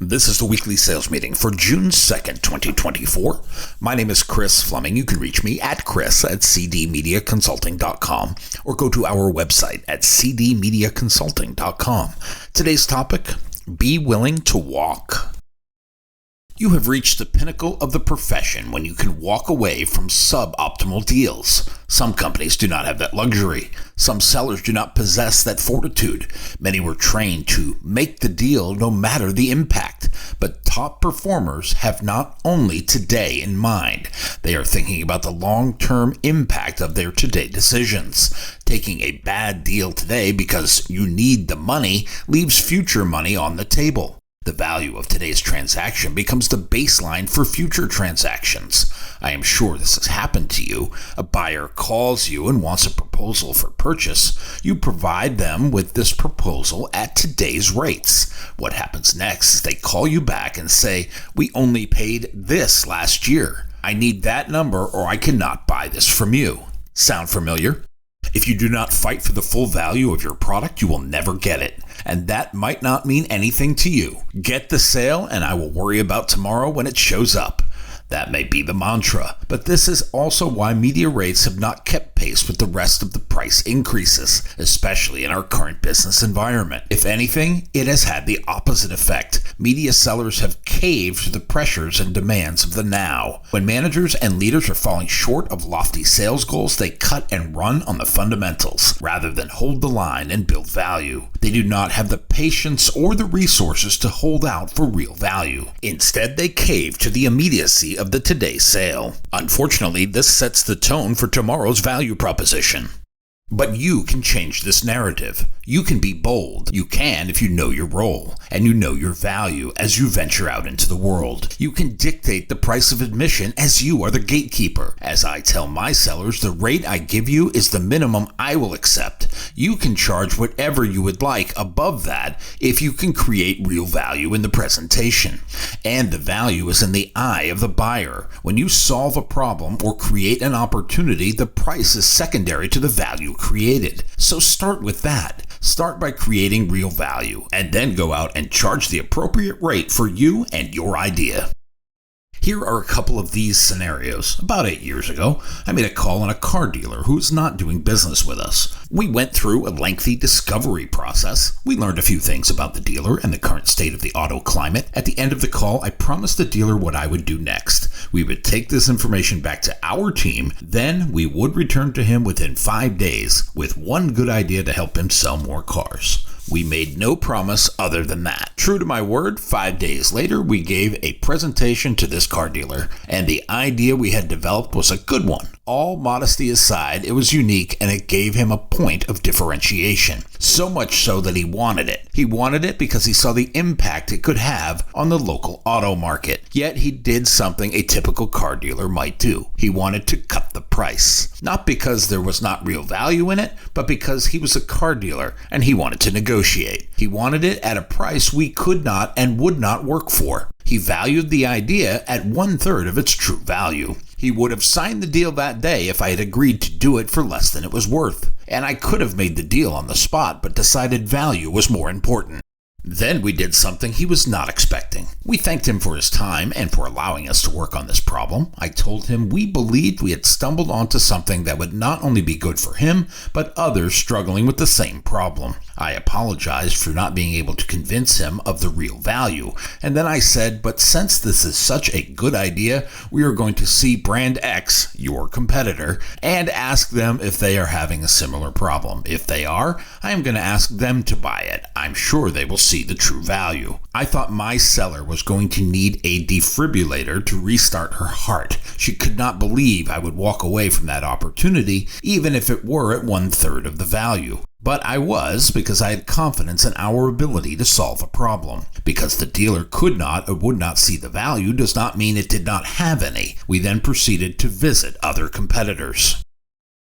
This is the weekly sales meeting for June 2nd, 2024. My name is Chris Fleming. You can reach me at chris@cdmediaconsulting.com or go to our website at cdmediaconsulting.com. Today's topic, be willing to walk. You have reached the pinnacle of the profession when you can walk away from suboptimal deals. Some companies do not have that luxury. Some sellers do not possess that fortitude. Many were trained to make the deal no matter the impact. But top performers have not only today in mind. They are thinking about the long-term impact of their today decisions. Taking a bad deal today because you need the money leaves future money on the table. The value of today's transaction becomes the baseline for future transactions. I am sure this has happened to you. A buyer calls you and wants a proposal for purchase. You provide them with this proposal at today's rates. What happens next is they call you back and say, "We only paid this last year. I need that number or I cannot buy this from you." Sound familiar? If you do not fight for the full value of your product, you will never get it. And that might not mean anything to you. Get the sale and I will worry about tomorrow when it shows up. That may be the mantra, but this is also why media rates have not kept pace with the rest of the price increases, especially in our current business environment. If anything, it has had the opposite effect. Media sellers have caved to the pressures and demands of the now. When managers and leaders are falling short of lofty sales goals, they cut and run on the fundamentals, rather than hold the line and build value. They do not have the patience or the resources to hold out for real value. Instead, they cave to the immediacy of the today sale. Unfortunately, this sets the tone for tomorrow's value proposition. But you can change this narrative. You can be bold. You can if you know your role and you know your value as you venture out into the world. You can dictate the price of admission as you are the gatekeeper. As I tell my sellers, the rate I give you is the minimum I will accept. You can charge whatever you would like above that if you can create real value in the presentation. And the value is in the eye of the buyer. When you solve a problem or create an opportunity, the price is secondary to the value created. So start with that. Start by creating real value and then go out and charge the appropriate rate for you and your idea. Here are a couple of these scenarios. About 8 years ago, I made a call on a car dealer who was not doing business with us. We went through a lengthy discovery process. We learned a few things about the dealer and the current state of the auto climate. At the end of the call, I promised the dealer what I would do next. We would take this information back to our team, then we would return to him within 5 days with one good idea to help him sell more cars. We made no promise other than that. True to my word, 5 days later, we gave a presentation to this car dealer, and the idea we had developed was a good one. All modesty aside, it was unique and it gave him a point of differentiation. So much so that he wanted it. He wanted it because he saw the impact it could have on the local auto market. Yet he did something a typical car dealer might do. He wanted to cut the price. Not because there was not real value in it, but because he was a car dealer and he wanted to negotiate. He wanted it at a price we could not and would not work for. He valued the idea at 1/3 of its true value. He would have signed the deal that day if I had agreed to do it for less than it was worth. And I could have made the deal on the spot, but decided value was more important. Then we did something he was not expecting. We thanked him for his time and for allowing us to work on this problem. I told him we believed we had stumbled onto something that would not only be good for him, but others struggling with the same problem. I apologized for not being able to convince him of the real value. And then I said, but since this is such a good idea, we are going to see brand X, your competitor, and ask them if they are having a similar problem. If they are, I am going to ask them to buy it. I'm sure they will see the true value. I thought my seller was going to need a defibrillator to restart her heart. She could not believe I would walk away from that opportunity, even if it were at 1/3 of the value. But I was, because I had confidence in our ability to solve a problem. Because the dealer could not or would not see the value does not mean it did not have any. We then proceeded to visit other competitors.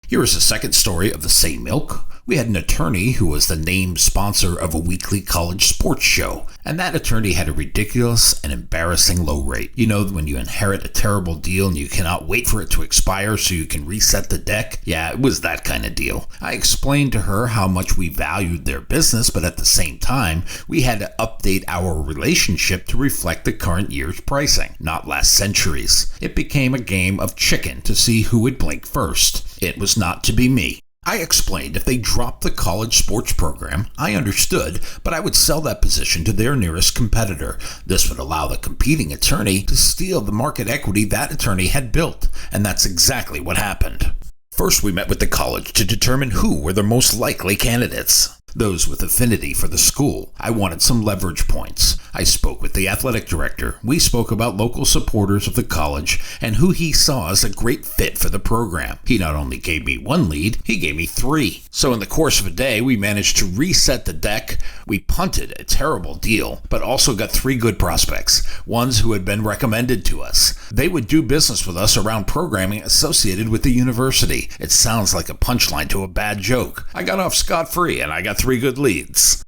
Here is a second story of the same milk. We had an attorney who was the named sponsor of a weekly college sports show, and that attorney had a ridiculous and embarrassing low rate. You know, when you inherit a terrible deal and you cannot wait for it to expire so you can reset the deck? Yeah, it was that kind of deal. I explained to her how much we valued their business, but at the same time, we had to update our relationship to reflect the current year's pricing, not last century's. It became a game of chicken to see who would blink first. It was not to be me. I explained if they dropped the college sports program, I understood, but I would sell that position to their nearest competitor. This would allow the competing attorney to steal the market equity that attorney had built, and that's exactly what happened. First, we met with the college to determine who were the most likely candidates. Those with affinity for the school. I wanted some leverage points. I spoke with the athletic director. We spoke about local supporters of the college and who he saw as a great fit for the program. He not only gave me one lead, he gave me three. So in the course of a day, we managed to reset the deck. We punted a terrible deal, but also got three good prospects, ones who had been recommended to us. They would do business with us around programming associated with the university. It sounds like a punchline to a bad joke. I got off scot-free and I got three good leads.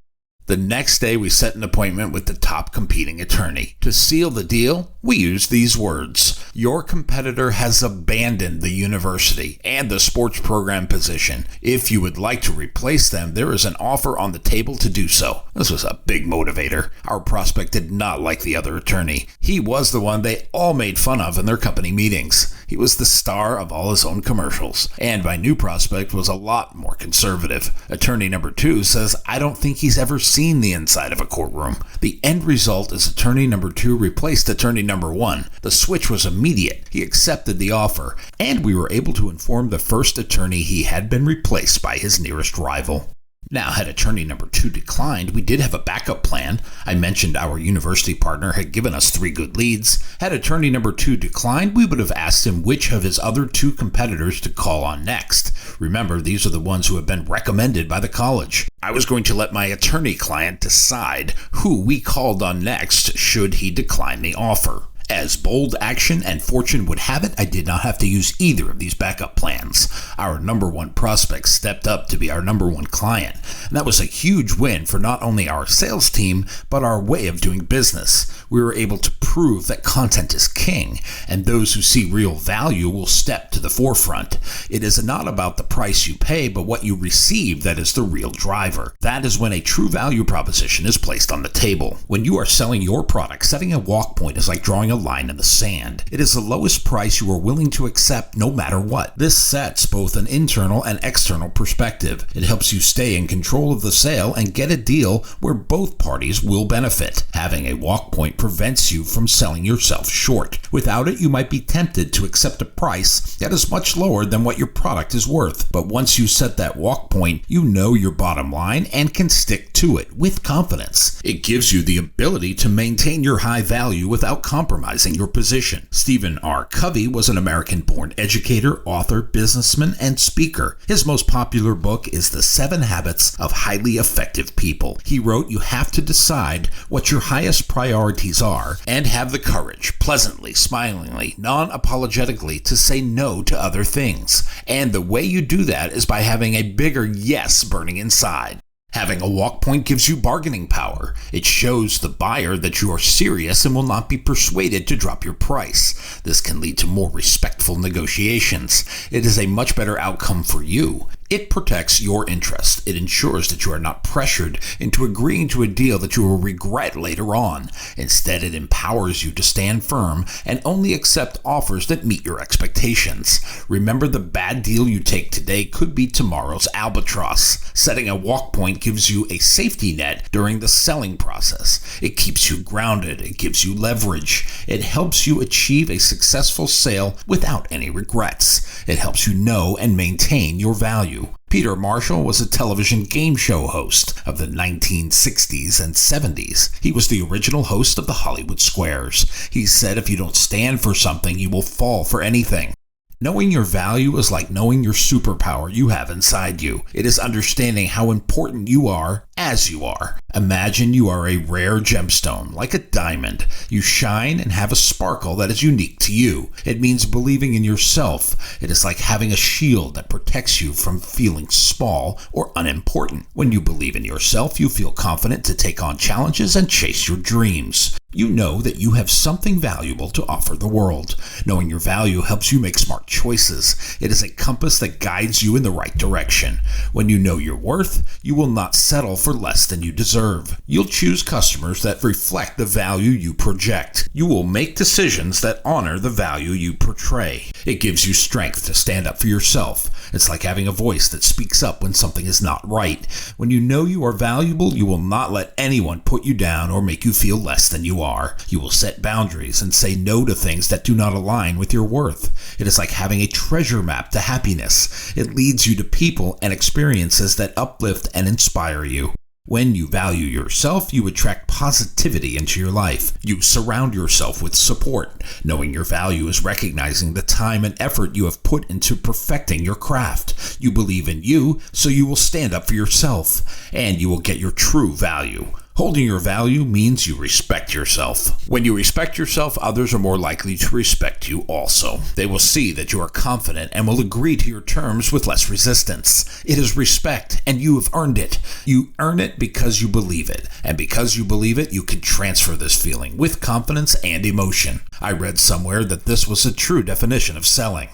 The next day, we set an appointment with the top competing attorney. To seal the deal, we used these words. Your competitor has abandoned the university and the sports program position. If you would like to replace them, there is an offer on the table to do so. This was a big motivator. Our prospect did not like the other attorney. He was the one they all made fun of in their company meetings. He was the star of all his own commercials. And my new prospect was a lot more conservative. Attorney number 2 says, I don't think he's ever seen the inside of a courtroom. The end result is attorney number 2 replaced attorney number 1. The switch was immediate. He accepted the offer, and we were able to inform the first attorney he had been replaced by his nearest rival. Now, had attorney number 2 declined, we did have a backup plan. I mentioned our university partner had given us 3 good leads. Had attorney number 2 declined, we would have asked him which of his other 2 competitors to call on next. Remember, these are the ones who have been recommended by the college. I was going to let my attorney client decide who we called on next should he decline the offer. As bold action and fortune would have it, I did not have to use either of these backup plans. Our number 1 prospect stepped up to be our number 1 client, and that was a huge win for not only our sales team, but our way of doing business. We were able to prove that content is king, and those who see real value will step to the forefront. It is not about the price you pay, but what you receive that is the real driver. That is when a true value proposition is placed on the table. When you are selling your product, setting a walk point is like drawing a line in the sand. It is the lowest price you are willing to accept no matter what. This sets both an internal and external perspective. It helps you stay in control of the sale and get a deal where both parties will benefit. Having a walk point prevents you from selling yourself short. Without it, you might be tempted to accept a price that is much lower than what your product is worth. But once you set that walk point, you know your bottom line and can stick to it with confidence. It gives you the ability to maintain your high value without compromising your position. Stephen R. Covey was an American-born educator, author, businessman, and speaker. His most popular book is The 7 Habits of Highly Effective People. He wrote, you have to decide what your highest priorities are and have the courage, pleasantly, smilingly, non-apologetically, to say no to other things. And the way you do that is by having a bigger yes burning inside. Having a walk point gives you bargaining power. It shows the buyer that you are serious and will not be persuaded to drop your price. This can lead to more respectful negotiations. It is a much better outcome for you. It protects your interest. It ensures that you are not pressured into agreeing to a deal that you will regret later on. Instead, it empowers you to stand firm and only accept offers that meet your expectations. Remember, the bad deal you take today could be tomorrow's albatross. Setting a walk point gives you a safety net during the selling process. It keeps you grounded. It gives you leverage. It helps you achieve a successful sale without any regrets. It helps you know and maintain your value. Peter Marshall was a television game show host of the 1960s and 70s. He was the original host of the Hollywood Squares. He said, if you don't stand for something, you will fall for anything. Knowing your value is like knowing your superpower you have inside you. It is understanding how important you are as you are. Imagine you are a rare gemstone, like a diamond. You shine and have a sparkle that is unique to you. It means believing in yourself. It is like having a shield that protects you from feeling small or unimportant. When you believe in yourself, you feel confident to take on challenges and chase your dreams. You know that you have something valuable to offer the world. Knowing your value helps you make smart choices. It is a compass that guides you in the right direction. When you know your worth, you will not settle for less than you deserve. You'll choose customers that reflect the value you project. You will make decisions that honor the value you portray. It gives you strength to stand up for yourself. It's like having a voice that speaks up when something is not right. When you know you are valuable, you will not let anyone put you down or make you feel less than you are. You will set boundaries and say no to things that do not align with your worth. It is like having a treasure map to happiness. It leads you to people and experiences that uplift and inspire you. When you value yourself, you attract positivity into your life. You surround yourself with support. Knowing your value is recognizing the time and effort you have put into perfecting your craft. You believe in you, so you will stand up for yourself, and you will get your true value. Holding your value means you respect yourself. When you respect yourself, others are more likely to respect you also. They will see that you are confident and will agree to your terms with less resistance. It is respect, and you have earned it. You earn it because you believe it, and because you believe it, you can transfer this feeling with confidence and emotion. I read somewhere that this was a true definition of selling.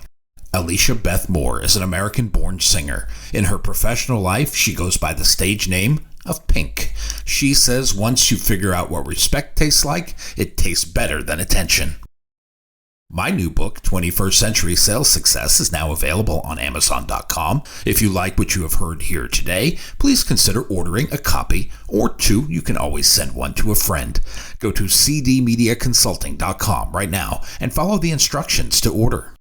Alicia Beth Moore is an American-born singer. In her professional life, she goes by the stage name of Pink. She says once you figure out what respect tastes like, it tastes better than attention. My new book, 21st Century Sales Success, is now available on Amazon.com. If you like what you have heard here today, please consider ordering a copy, or two. You can always send one to a friend. Go to cdmediaconsulting.com right now and follow the instructions to order.